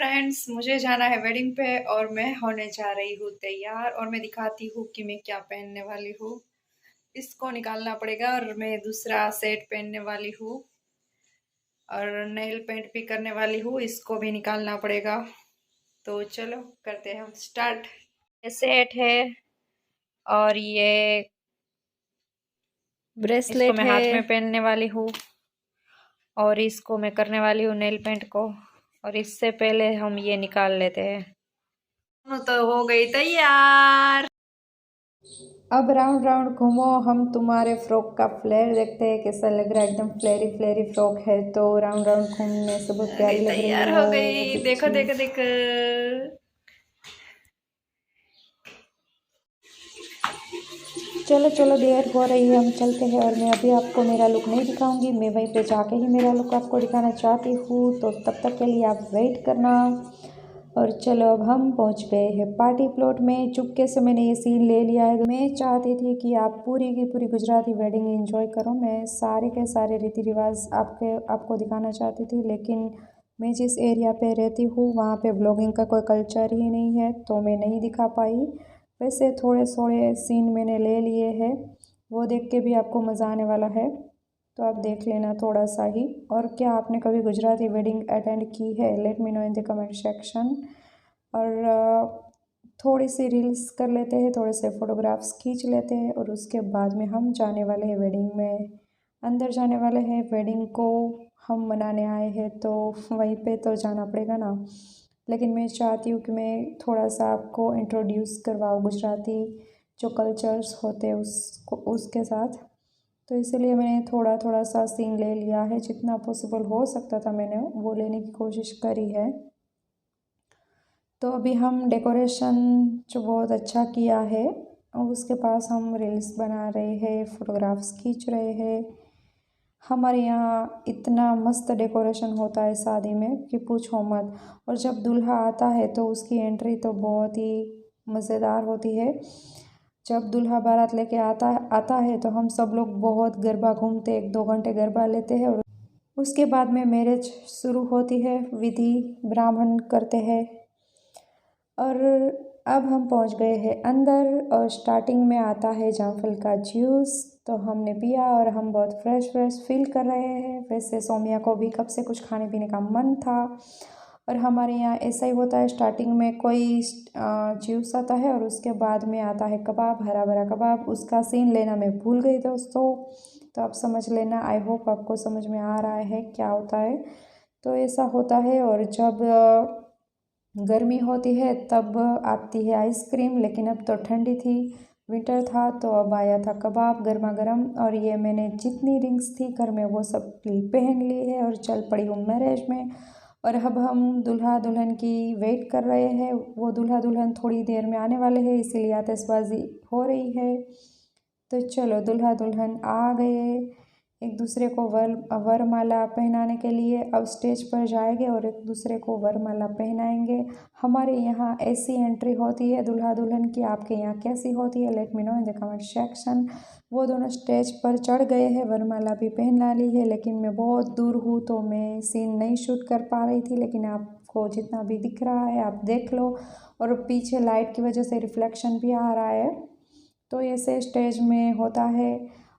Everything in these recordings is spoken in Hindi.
फ्रेंड्स, मुझे जाना है वेडिंग पे और मैं होने जा रही हूँ तैयार। और मैं दिखाती हूँ कि मैं क्या पहनने वाली हूँ। इसको निकालना पड़ेगा और मैं दूसरा सेट पहनने वाली हूँ और नेल पेंट भी करने वाली हूँ, इसको भी निकालना पड़ेगा। तो चलो करते हैं हम स्टार्ट। ये सेट है और ये ब्रेसलेट मैं हाथ में पहनने वाली हूँ और इसको मैं करने वाली हूँ नेल पेंट को। और इससे पहले हम ये निकाल लेते हैं। तो हो गई तैयार। अब राउंड राउंड घूमो, हम तुम्हारे फ्रॉक का फ्लेयर देखते हैं कैसा लग रहा है। एकदम फ्लेरी फ्लेरी फ्रॉक है तो राउंड राउंड घूमने से बहुत प्यारी लग रही है। तैयार हो गई, देखो देखो देखो। चलो चलो देर हो रही है, हम चलते हैं। और मैं अभी आपको मेरा लुक नहीं दिखाऊंगी, मैं वहीं पे जाके ही मेरा लुक आपको दिखाना चाहती हूँ। तो तब तक के लिए आप वेट करना। और चलो अब हम पहुँच गए हैं पार्टी प्लॉट में। चुपके से मैंने ये सीन ले लिया है। मैं चाहती थी कि आप पूरी की पूरी गुजराती वेडिंग एंजॉय करो। मैं सारे के सारे रीति रिवाज आपको दिखाना चाहती थी, लेकिन मैं जिस एरिया पे रहती हूँ वहाँ पे ब्लॉगिंग का कोई कल्चर ही नहीं है, तो मैं नहीं दिखा पाई। वैसे थोड़े थोड़े सीन मैंने ले लिए हैं, वो देख के भी आपको मज़ा आने वाला है, तो आप देख लेना थोड़ा सा ही। और क्या आपने कभी गुजराती वेडिंग अटेंड की है? Let me know in the comment section. और थोड़ी सी रील्स कर लेते हैं, थोड़े से फ़ोटोग्राफ्स खींच लेते हैं और उसके बाद में हम जाने वाले हैं वेडिंग में। अंदर जाने वाले हैं, वेडिंग को हम मनाने आए हैं तो वहीं पे तो जाना पड़ेगा ना। लेकिन मैं चाहती हूँ कि मैं थोड़ा सा आपको इंट्रोड्यूस करवाऊँ गुजराती जो कल्चर्स होते हैं उसके साथ। तो इसीलिए मैंने थोड़ा थोड़ा सा सीन ले लिया है, जितना पॉसिबल हो सकता था मैंने वो लेने की कोशिश करी है। तो अभी हम डेकोरेशन जो बहुत अच्छा किया है उसके पास हम रील्स बना रहे हैं, फ़ोटोग्राफ्स खींच रहे हैं। हमारे यहाँ इतना मस्त डेकोरेशन होता है शादी में कि पूछो मत। और जब दूल्हा आता है तो उसकी एंट्री तो बहुत ही मज़ेदार होती है। जब दूल्हा बारात लेके आता है तो हम सब लोग बहुत गरबा घूमते, 1-2 घंटे गरबा लेते हैं। और उसके बाद में मैरिज शुरू होती है, विधि ब्राह्मण करते हैं। और अब हम पहुंच गए हैं अंदर और स्टार्टिंग में आता है जामफल का जूस, तो हमने पिया और हम बहुत फ्रेश फील कर रहे हैं। वैसे सोमिया को भी कब से कुछ खाने पीने का मन था। और हमारे यहाँ ऐसा ही होता है, स्टार्टिंग में कोई जूस आता है और उसके बाद में आता है कबाब, हरा भरा कबाब। उसका सीन लेना मैं भूल गई दोस्तों, तो आप समझ लेना। आई होप आपको समझ में आ रहा है क्या होता है। तो ऐसा होता है। और जब गर्मी होती है तब आती है आइसक्रीम, लेकिन अब तो ठंडी थी, विंटर था, तो अब आया था कबाब गर्मा गर्म। और ये मैंने जितनी रिंग्स थी घर में वो सब पहन ली है और चल पड़ी हूँ मैरिज में। और अब हम दूल्हा दुल्हन की वेट कर रहे हैं। वो दूल्हा दुल्हन थोड़ी देर में आने वाले हैं, इसीलिए आतिशबाजी हो रही है। तो चलो दूल्हा दुल्हन आ गए। एक दूसरे को वरमाला पहनाने के लिए अब स्टेज पर जाएंगे और एक दूसरे को वरमाला पहनाएंगे। हमारे यहाँ ऐसी एंट्री होती है दूल्हा दुल्हन की, आपके यहाँ कैसी होती है? Let me know in the comment section. वो दोनों स्टेज पर चढ़ गए हैं, वरमाला भी पहना ली है, लेकिन मैं बहुत दूर हूँ तो मैं सीन नहीं शूट कर पा रही थी। लेकिन आपको जितना भी दिख रहा है आप देख लो। और पीछे लाइट की वजह से रिफ्लेक्शन भी आ रहा है, तो ऐसे स्टेज में होता है।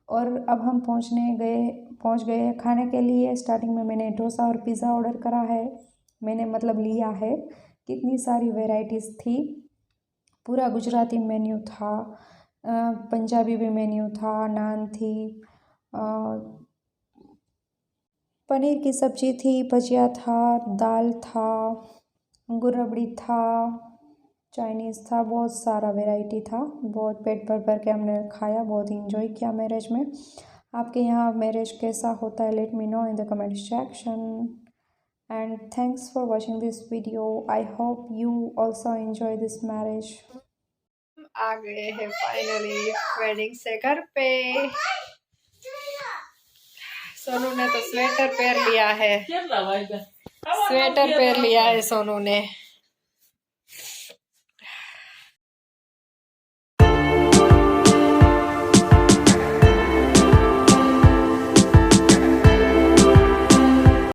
और अब हम पहुंच गए हैं खाने के लिए। स्टार्टिंग में मैंने डोसा और पिज़्ज़ा ऑर्डर करा है, मैंने मतलब लिया है। कितनी सारी वैरायटीज़ थी, पूरा गुजराती मेन्यू था, पंजाबी भी मेन्यू था, नान थी, पनीर की सब्ज़ी थी, भजिया था, दाल था, अंगूर रबड़ी था, चाइनीज़ था, बहुत सारा वैरायटी था। बहुत पेट भर भर के हमने खाया, बहुत इंजॉय किया मैरिज में। आपके यहाँ मैरिज कैसा होता है? Let me know in the comment section. And thanks for watching this video. I hope you also enjoy this marriage. आ गए हैं फाइनली वेडिंग से घर पे। सोनू ने तो स्वेटर पहन लिया है, स्वेटर पहन लिया है सोनू ने।